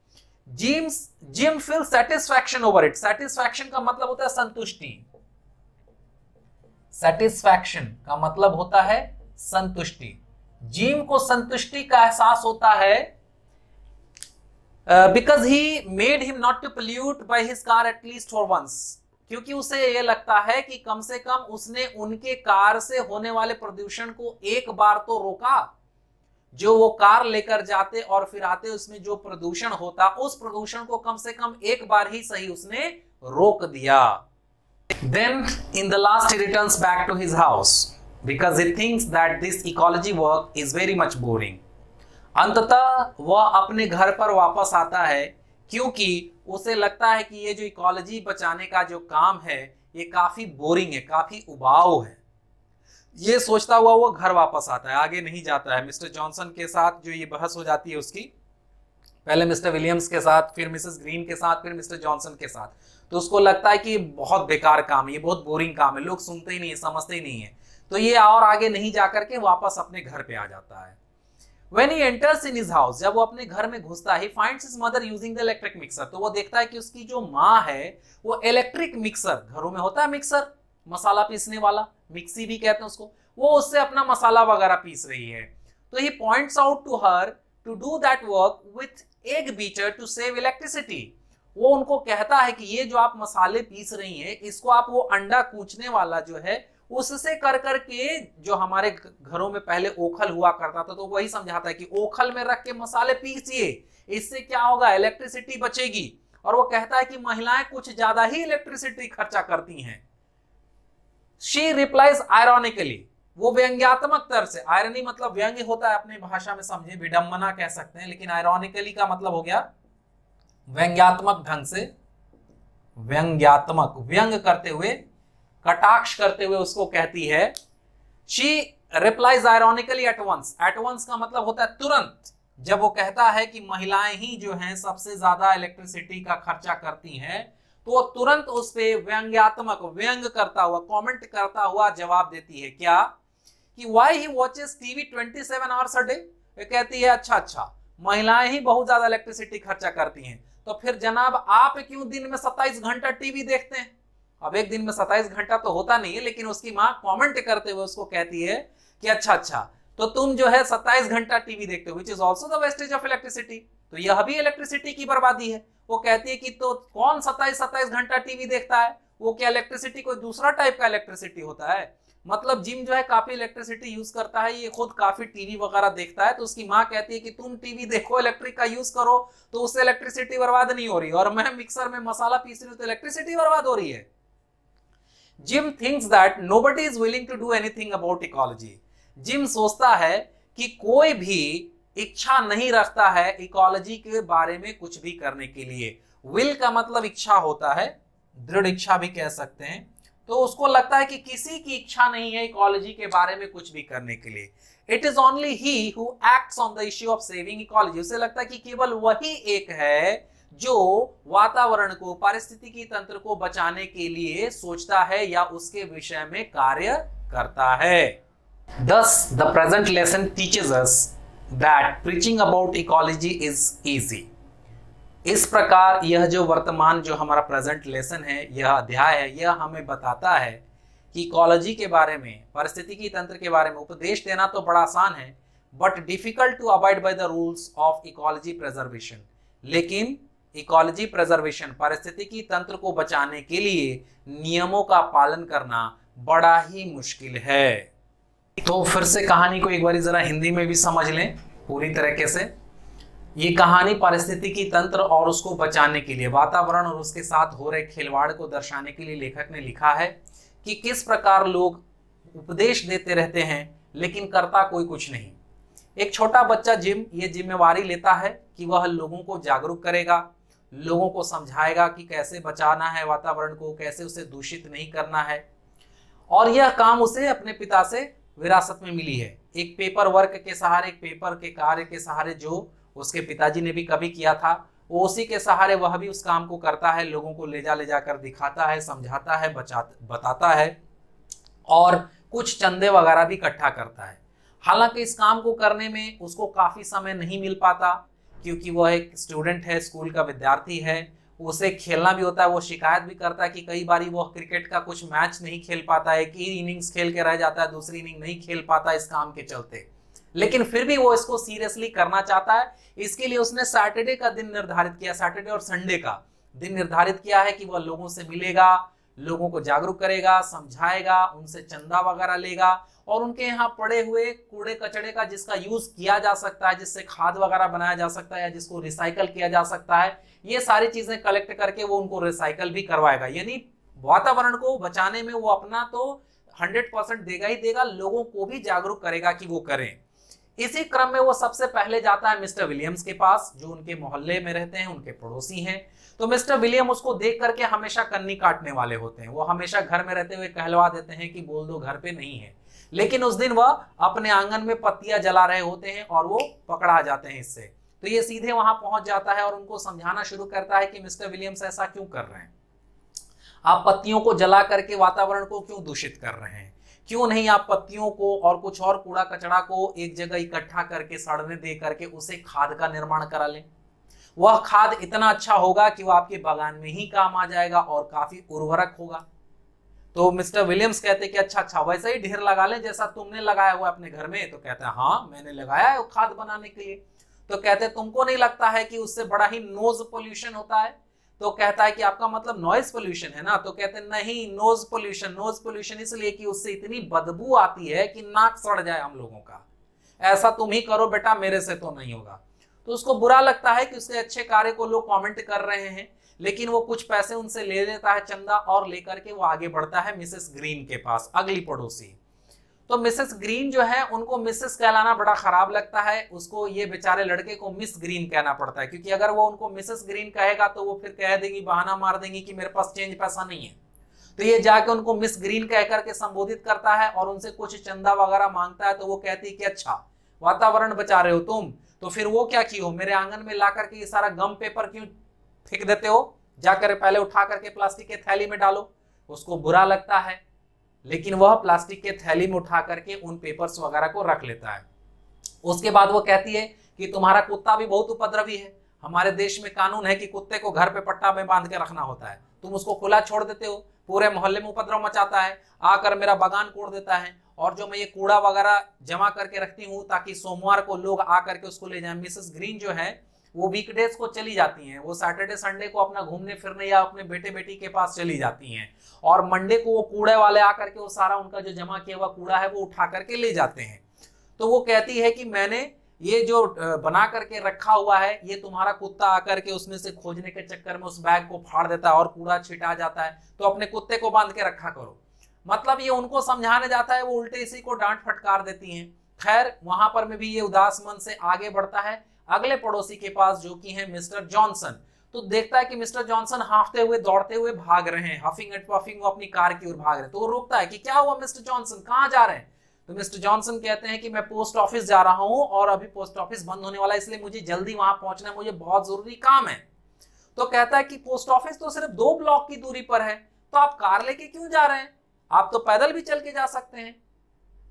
Gym feel satisfaction over it. Satisfaction का मतलब होता है संतुष्टि। सेटिस्फैक्शन का मतलब होता है संतुष्टि। जिम को संतुष्टि का एहसास होता है because he made him not to pollute by his car at least for once. क्योंकि उसे ये लगता है कि कम से कम उसने उनके कार से होने वाले प्रदूषण को एक बार तो रोका। जो वो कार लेकर जाते और फिर आते, उसमें जो प्रदूषण होता, उस प्रदूषण को कम से कम एक बार ही सही उसने रोक दिया। Then in the last he returns back to his house because he thinks that this ecology work is very much boring। अंततः वह अपने घर पर वापस आता है क्योंकि उसे लगता है कि ये जो इकोलॉजी बचाने का जो काम है ये काफी बोरिंग है, काफी उबाऊ है। ये सोचता हुआ वो घर वापस आता है, आगे नहीं जाता है। मिस्टर जॉनसन के साथ जो ये बहस हो जाती है उसकी, पहले मिस्टर विलियम्स के साथ, फिर मिसेस ग्रीन के साथ, फिर मिस्टर जॉनसन के साथ, तो उसको लगता है कि बहुत बेकार काम है, ये बहुत बोरिंग काम है, लोग सुनते ही नहीं है, समझते ही नहीं है। तो ये और आगे नहीं जाकर के वापस अपने घर पे आ जाता है। When he enters in his house, जब वो अपने घर में घुसता है, he finds his mother using the electric mixer। तो वो देखता है कि उसकी जो माँ है वो इलेक्ट्रिक मिक्सर, घरों में होता है मिक्सर, मसाला पीसने वाला, मिक्सी भी कहते हैं उसको, वो उससे अपना मसाला वगैरह पीस रही है। तो he points out to her to do that work with egg beater to save electricity। वो उनको कहता है कि ये जो आप मसाले पीस रही हैं, इसको आप वो अंडा कूचने वाला जो है उससे कर करके, जो हमारे घरों में पहले ओखल हुआ करता था, तो वही समझाता है कि ओखल में रख के मसाले पीसिए, इससे क्या होगा, इलेक्ट्रिसिटी बचेगी। और वो कहता है कि महिलाएं कुछ ज्यादा ही इलेक्ट्रिसिटी खर्चा करती हैं। शी रिप्लाइज आयरॉनिकली, वो व्यंग्यात्मक तरह से, आयरनी मतलब व्यंग्य होता है अपनी भाषा में, समझे, विडंबना कह सकते हैं, लेकिन आयरॉनिकली का मतलब हो गया व्यंग्यात्मक ढंग से, व्यंग्यात्मक, व्यंग करते हुए, कटाक्ष करते हुए उसको कहती है। She replies ironically at once. At once का मतलब होता है तुरंत। जब वो कहता है कि महिलाएं ही जो हैं सबसे ज्यादा इलेक्ट्रिसिटी का खर्चा करती हैं, तो वो तुरंत उस पे व्यंग्यात्मक, व्यंग करता हुआ, कमेंट करता हुआ जवाब देती है क्या, कि why he watches TV 27 hours a day. ये कहती है अच्छा महिलाएं ही बहुत ज्यादा इलेक्ट्रिसिटी खर्चा करती हैं, तो फिर जनाब आप क्यों दिन में 27 घंटा टीवी देखते हैं। अब एक दिन में 27 घंटा तो होता नहीं है, लेकिन उसकी माँ कमेंट करते हुए उसको कहती है कि अच्छा तो तुम जो है 27 घंटा टीवी देखते हो, which is also the wastage of electricity. तो यह भी इलेक्ट्रिसिटी की बर्बादी है। वो कहती है कि तो कौन 27 घंटा टीवी देखता है, वो क्या इलेक्ट्रिसिटी कोई दूसरा टाइप का इलेक्ट्रिसिटी होता है। मतलब जिम जो है काफी इलेक्ट्रिसिटी यूज करता है, ये खुद काफी टीवी वगैरह देखता है। तो उसकी माँ कहती है कि तुम टीवी देखो, इलेक्ट्रिक का यूज करो, तो उससे इलेक्ट्रिसिटी बर्बाद नहीं हो रही, और मैं मिक्सर में मसाला पीस रही हूँ तो इलेक्ट्रिसिटी बर्बाद हो रही है। Jim thinks that nobody is willing to do anything about ecology. Jim सोचता है कि कोई भी इच्छा नहीं रखता है इकोलॉजी के बारे में कुछ भी करने के लिए। विल का मतलब इच्छा होता है, दृढ़ इच्छा भी कह सकते हैं। तो उसको लगता है कि किसी की इच्छा नहीं है इकोलॉजी के बारे में कुछ भी करने के लिए। It is only he who acts on the issue of saving ecology. उसे लगता है कि केवल वही एक है जो वातावरण को, पारिस्थितिकी तंत्र को बचाने के लिए सोचता है या उसके विषय में कार्य करता है। Thus, the present lesson teaches us that preaching about ecology is easy। इस प्रकार यह जो वर्तमान जो हमारा प्रेजेंट लेसन है, यह अध्याय है, यह हमें बताता है कि इकोलॉजी के बारे में, पारिस्थितिकी तंत्र के बारे में उपदेश देना तो बड़ा आसान है, but difficult to avoid by the rules of ecology preservation. लेकिन इकोलॉजी प्रिजर्वेशन, पारिस्थितिकी तंत्र को बचाने के लिए नियमों का पालन करना बड़ा ही मुश्किल है। तो फिर से कहानी को एक बार जरा हिंदी में भी समझ लें पूरी तरीके से। ये कहानी पारिस्थितिकी तंत्र और उसको बचाने के लिए, वातावरण और उसके साथ हो रहे खिलवाड़ को दर्शाने के लिए लेखक ने लिखा है कि किस प्रकार लोग उपदेश देते रहते हैं लेकिन करता कोई कुछ नहीं। एक छोटा बच्चा जिम ये जिम्मेवारी लेता है कि वह लोगों को जागरूक करेगा, लोगों को समझाएगा कि कैसे बचाना है वातावरण को, कैसे उसे दूषित नहीं करना है, और यह काम उसे अपने पिता से विरासत में मिली है। एक पेपर वर्क के सहारे, एक पेपर के कार्य के सहारे जो उसके पिताजी ने भी कभी किया था, वो उसी के सहारे वह भी उस काम को करता है, लोगों को ले जाकर दिखाता है, समझाता है, बताता है और कुछ चंदे वगैरह भी इकट्ठा करता है। हालांकि इस काम को करने में उसको काफी समय नहीं मिल पाता क्योंकि वह एक स्टूडेंट है, स्कूल का विद्यार्थी है, उसे खेलना भी होता है। वो शिकायत भी करता है कि कई बार वो क्रिकेट का कुछ मैच नहीं खेल पाता है, एक ही इनिंग्स खेल के रह जाता है, दूसरी इनिंग नहीं खेल पाता इस काम के चलते। लेकिन फिर भी वो इसको सीरियसली करना चाहता है। इसके लिए उसने सैटरडे का दिन निर्धारित किया, सैटरडे और संडे का दिन निर्धारित किया है कि वह लोगों से मिलेगा, लोगों को जागरूक करेगा, समझाएगा, उनसे चंदा वगैरह लेगा और उनके यहाँ पड़े हुए कूड़े कचड़े का जिसका यूज किया जा सकता है, जिससे खाद वगैरह बनाया जा सकता है या जिसको रिसाइकल किया जा सकता है, ये सारी चीजें कलेक्ट करके वो उनको रिसाइकल भी करवाएगा। यानी वातावरण को बचाने में वो अपना तो 100% देगा ही देगा, लोगों को भी जागरूक करेगा कि वो करें। इसी क्रम में वो सबसे पहले जाता है मिस्टर विलियम्स के पास, जो उनके मोहल्ले में रहते हैं, उनके पड़ोसी हैं। तो मिस्टर विलियम उसको देख करके हमेशा कन्नी काटने वाले होते हैं। वो हमेशा घर में रहते हुए कहलवा देते हैं कि बोल दो घर पे नहीं है। लेकिन उस दिन वह अपने आंगन में पत्तियां जला रहे होते हैं और वो पकड़ा जाते हैं इससे। तो ये सीधे वहां पहुंच जाता है और उनको समझाना शुरू करता है कि मिस्टर विलियम्स ऐसा क्यों कर रहे हैं, आप पत्तियों को जला करके वातावरण को क्यों दूषित कर रहे हैं, क्यों नहीं आप पत्तियों को और कुछ और कूड़ा कचड़ा को एक जगह इकट्ठा करके सड़ने दे करके उसे खाद का निर्माण करा लें। वह खाद इतना अच्छा होगा कि वह आपके बागान में ही काम आ जाएगा और काफी उर्वरक होगा। तो मिस्टर विलियम्स कहते कि अच्छा वैसा ही ढेर लगा लें जैसा तुमने लगाया हुआ अपने घर में। तो कहते हैं हाँ मैंने लगाया है खाद बनाने के लिए। तो कहते तुमको नहीं लगता है कि उससे बड़ा ही नोज पोल्यूशन होता है। तो कहता है कि आपका मतलब नॉइज पोल्यूशन है ना। तो कहते नहीं, नोज पोल्यूशन इसलिए कि उससे इतनी बदबू आती है कि नाक सड़ जाए हम लोगों का। ऐसा तुम ही करो बेटा, मेरे से तो नहीं होगा। तो उसको बुरा लगता है कि उसके अच्छे कार्य को लोग कमेंट कर रहे हैं, लेकिन वो कुछ पैसे उनसे ले लेता है चंदा और लेकर के वो आगे बढ़ता है मिसेस ग्रीन के पास, अगली पड़ोसी। तो मिसेस ग्रीन जो है उनको मिसेस कहलाना बड़ा खराब लगता है। उसको ये बेचारे लड़के को मिस ग्रीन कहना पड़ता है, क्योंकि अगर वो उनको मिसेस ग्रीन कहेगा तो वो फिर कह देंगी, बहाना मार देंगी कि मेरे पास चेंज पैसा नहीं है। तो ये जाके उनको मिस ग्रीन कह करके संबोधित करता है और उनसे कुछ चंदा वगैरह मांगता है। तो वो कहती है कि अच्छा वातावरण बचा रहे हो तुम, तो फिर वो क्या की हो, मेरे आंगन में ला करके ये सारा गम पेपर क्यों फेंक देते हो, जाकर पहले उठा करके प्लास्टिक के थैली में डालो। उसको बुरा लगता है, लेकिन वह प्लास्टिक के थैली में उठा करके उन पेपर्स वगैरह को रख लेता है। उसके बाद वो कहती है कि तुम्हारा कुत्ता भी बहुत उपद्रवी है। हमारे देश में कानून है कि कुत्ते को घर पे पट्टा में बांध के रखना होता है, तुम उसको खुला छोड़ देते हो, पूरे मोहल्ले में उपद्रव मचाता है, आकर मेरा बागान कोड़ देता है। और जो मैं ये कूड़ा वगैरह जमा करके रखती हूँ ताकि सोमवार को लोग आकर के उसको ले जाएं। मिसेस ग्रीन जो है वो वीकडेज को चली जाती हैं, वो सैटरडे संडे को अपना घूमने फिरने या अपने बेटे बेटी के पास चली जाती हैं, और मंडे को वो कूड़े वाले आकर के वो सारा उनका जो जमा किया हुआ कूड़ा है वो उठा करके ले जाते हैं। तो वो कहती है कि मैंने ये जो बना करके रखा हुआ है ये तुम्हारा कुत्ता आकर के उसमें से खोजने के चक्कर में उस बैग को फाड़ देता है और कूड़ा छिटा जाता है, तो अपने कुत्ते को बांध के रखा करो। मतलब ये उनको समझाने जाता है, वो उल्टे इसी को डांट फटकार देती हैं। खैर वहां पर में भी ये उदास मन से आगे बढ़ता है अगले पड़ोसी के पास, जो कि है मिस्टर जॉनसन। तो देखता है कि मिस्टर जॉनसन हांफते हुए दौड़ते हुए भाग रहे हैं, हफिंग एंड पफिंग, वो अपनी कार की ओर भाग रहे हैं। तो वो रोकता है कि क्या हुआ मिस्टर जॉनसन, कहाँ जा रहे हैं। तो मिस्टर जॉनसन कहते हैं कि मैं पोस्ट ऑफिस जा रहा हूं और अभी पोस्ट ऑफिस बंद होने वाला है, इसलिए मुझे जल्दी वहां पहुंचना है, मुझे बहुत जरूरी काम है। तो कहता है कि पोस्ट ऑफिस तो सिर्फ 2 ब्लॉक की दूरी पर है, तो आप कार लेके क्यों जा रहे हैं, आप तो पैदल भी चल के जा सकते हैं।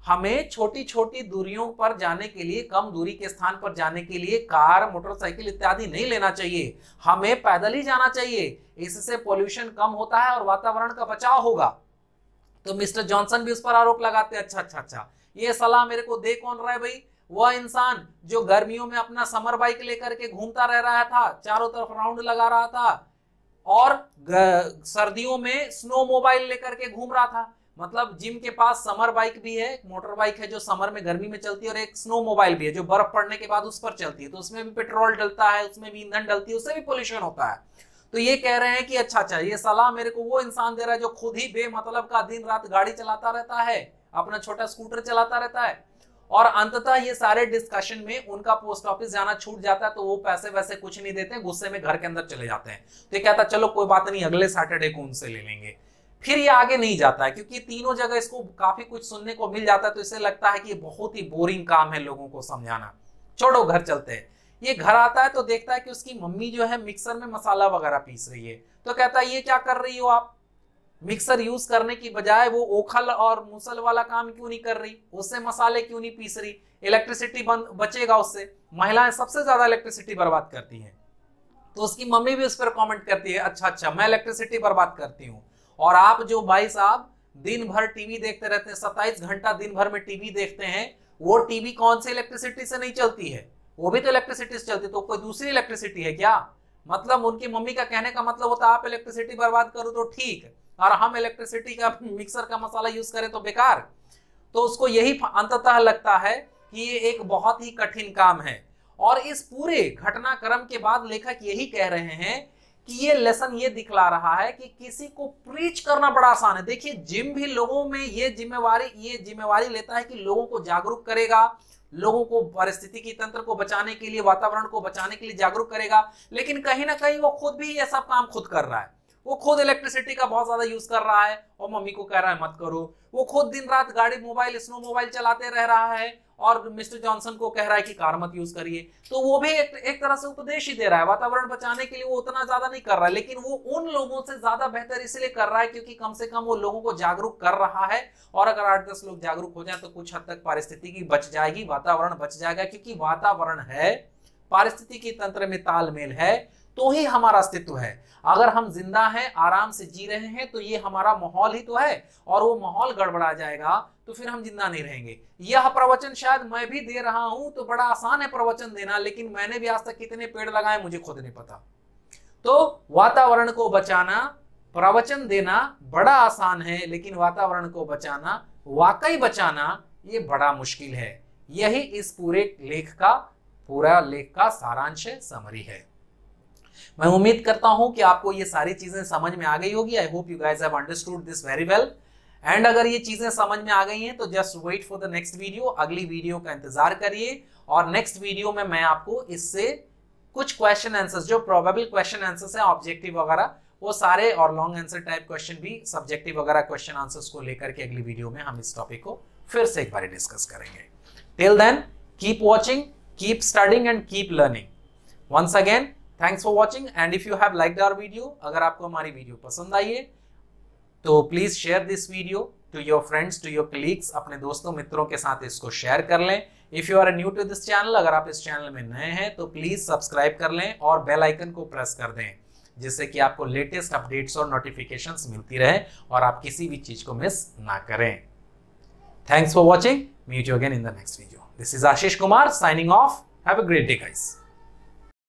हमें छोटी छोटी दूरियों पर जाने के लिए, कम दूरी के स्थान पर जाने के लिए कार, मोटरसाइकिल इत्यादि नहीं लेना चाहिए, हमें पैदल ही जाना चाहिए। इससे पोल्यूशन कम होता है और वातावरण का बचाव होगा। तो मिस्टर जॉनसन भी उस पर आरोप लगाते हैं। अच्छा, ये सलाह मेरे को दे कौन रहा है भाई? वह इंसान जो गर्मियों में अपना समर बाइक लेकर के घूमता रह रहा था, चारों तरफ राउंड लगा रहा था, और सर्दियों में स्नो मोबाइल लेकर के घूम रहा था। मतलब जिम के पास समर बाइक भी है, मोटर बाइक है जो समर में, गर्मी में चलती है, और एक स्नो मोबाइल भी है जो बर्फ पड़ने के बाद उस पर चलती है। तो उसमें भी पेट्रोल डलता है, उसमें भी ईंधन डलती है, उससे भी पोल्यूशन होता है। तो ये कह रहे हैं कि अच्छा, ये सलाह मेरे को वो इंसान दे रहा है जो खुद ही बेमतलब का दिन रात गाड़ी चलाता रहता है, अपना छोटा स्कूटर चलाता रहता है, और अंततः ये सारे डिस्कशन में उनका पोस्ट ऑफिस जाना छूट जाता है, तो वो पैसे वैसे कुछ नहीं देते, गुस्से में घर के अंदर चले जाते हैं। तो ये कहता चलो कोई बात नहीं, अगले सैटरडे को उनसे ले लेंगे। फिर ये आगे नहीं जाता है, क्योंकि तीनों जगह इसको काफी कुछ सुनने को मिल जाता है। तो इसे लगता है कि बहुत ही बोरिंग काम है लोगों को समझाना, छोड़ो घर चलते हैं। ये घर आता है तो देखता है कि उसकी मम्मी जो है मिक्सर में मसाला वगैरह पीस रही है। तो कहता है ये क्या कर रही हो आप? मिक्सर यूज करने की बजाय वो ओखल और मुसल वाला काम क्यों नहीं कर रही? उससे मसाले क्यों नहीं पीस रही? इलेक्ट्रिसिटी बचेगा उससे। महिलाएं सबसे ज्यादा इलेक्ट्रिसिटी बर्बाद करती हैं। तो उसकी मम्मी भी उस पर कमेंट करती है, अच्छा मैं इलेक्ट्रिसिटी बर्बाद करती हूँ, और आप जो भाई साहब दिन भर टीवी देखते रहते हैं, 27 घंटा दिन भर में टीवी देखते हैं, वो टीवी कौन सी इलेक्ट्रिसिटी से नहीं चलती है? वो भी तो इलेक्ट्रिसिटी से चलती है। तो कोई दूसरी इलेक्ट्रिसिटी है क्या? मतलब उनकी मम्मी का कहने का मतलब होता है आप इलेक्ट्रिसिटी बर्बाद करो तो ठीक, और हम इलेक्ट्रिसिटी का मिक्सर का मसाला यूज करें तो बेकार। तो उसको यही अंततः लगता है कि ये एक बहुत ही कठिन काम है। और इस पूरे घटनाक्रम के बाद लेखक यही कह रहे हैं कि ये लेसन ये दिखला रहा है कि किसी को प्रीच करना बड़ा आसान है। देखिए जिम भी लोगों में ये जिम्मेवारी लेता है कि लोगों को जागरूक करेगा, लोगों को पारिस्थितिकी तंत्र को बचाने के लिए, वातावरण को बचाने के लिए जागरूक करेगा, लेकिन कहीं ना कहीं वो खुद भी ये सब काम खुद कर रहा है। वो खुद इलेक्ट्रिसिटी का बहुत ज्यादा यूज कर रहा है और मम्मी को कह रहा है मत करो। वो खुद दिन रात गाड़ी, मोबाइल, स्नो मोबाइल चलाते रह रहा है और मिस्टर जॉनसन को कह रहा है कि कार मत यूज करिए। तो वो भी एक तरह से उपदेश ही दे रहा है। वातावरण बचाने के लिए वो उतना ज्यादा नहीं कर रहा है, लेकिन वो उन लोगों से ज्यादा बेहतर इसलिए कर रहा है क्योंकि कम से कम वो लोगों को जागरूक कर रहा है। और अगर 8-10 लोग जागरूक हो जाए तो कुछ हद तक पारिस्थितिकी बच जाएगी, वातावरण बच जाएगा। क्योंकि वातावरण है, पारिस्थितिकी तंत्र में तालमेल है तो ही हमारा अस्तित्व है। अगर हम जिंदा हैं, आराम से जी रहे हैं, तो ये हमारा माहौल ही तो है, और वो माहौल गड़बड़ा जाएगा तो फिर हम जिंदा नहीं रहेंगे। यह प्रवचन शायद मैं भी दे रहा हूं तो बड़ा आसान है प्रवचन देना, लेकिन मैंने भी आज तक कितने पेड़ लगाए मुझे खुद नहीं पता। तो वातावरण को बचाना, प्रवचन देना बड़ा आसान है, लेकिन वातावरण को बचाना, वाकई बचाना, ये बड़ा मुश्किल है। यही इस पूरे लेख का सारांश है, समरी है। मैं उम्मीद करता हूं कि आपको ये सारी चीजें समझ में आ गई होगी। I hope you guys have understood this very well. And अगर ये चीजें समझ में आ गई हैं तो just wait for the next video. अगली वीडियो का इंतजार करिए, और नेक्स्ट वीडियो में मैं आपको इससे कुछ क्वेश्चन आंसर्स, जो प्रोबेबल क्वेश्चन आंसर्स हैं, ऑब्जेक्टिव वगैरह, वो सारे, और लॉन्ग आंसर टाइप क्वेश्चन भी, सब्जेक्टिव वगैरह क्वेश्चन आंसर्स को लेकर के अगली वीडियो में हम इस टॉपिक को फिर से एक बार डिस्कस करेंगे। Till then keep watching, keep studying and keep learning. Once again thanks for watching, and if you have liked our video, अगर आपको हमारी वीडियो पसंद आई है तो please share this video to your friends, to your colleagues. अपने दोस्तों मित्रों के साथ इसको शेयर कर लें। If you are new to this channel, अगर आप इस चैनल में नए हैं तो प्लीज सब्सक्राइब कर लें और बेल आइकन को प्रेस कर दें, जिससे कि आपको लेटेस्ट अपडेट्स और नोटिफिकेशंस मिलती रहे और आप किसी भी चीज को मिस ना करें। Thanks for watching, meet you again in the next video. This is Ashish Kumar signing off. Have a great day guys.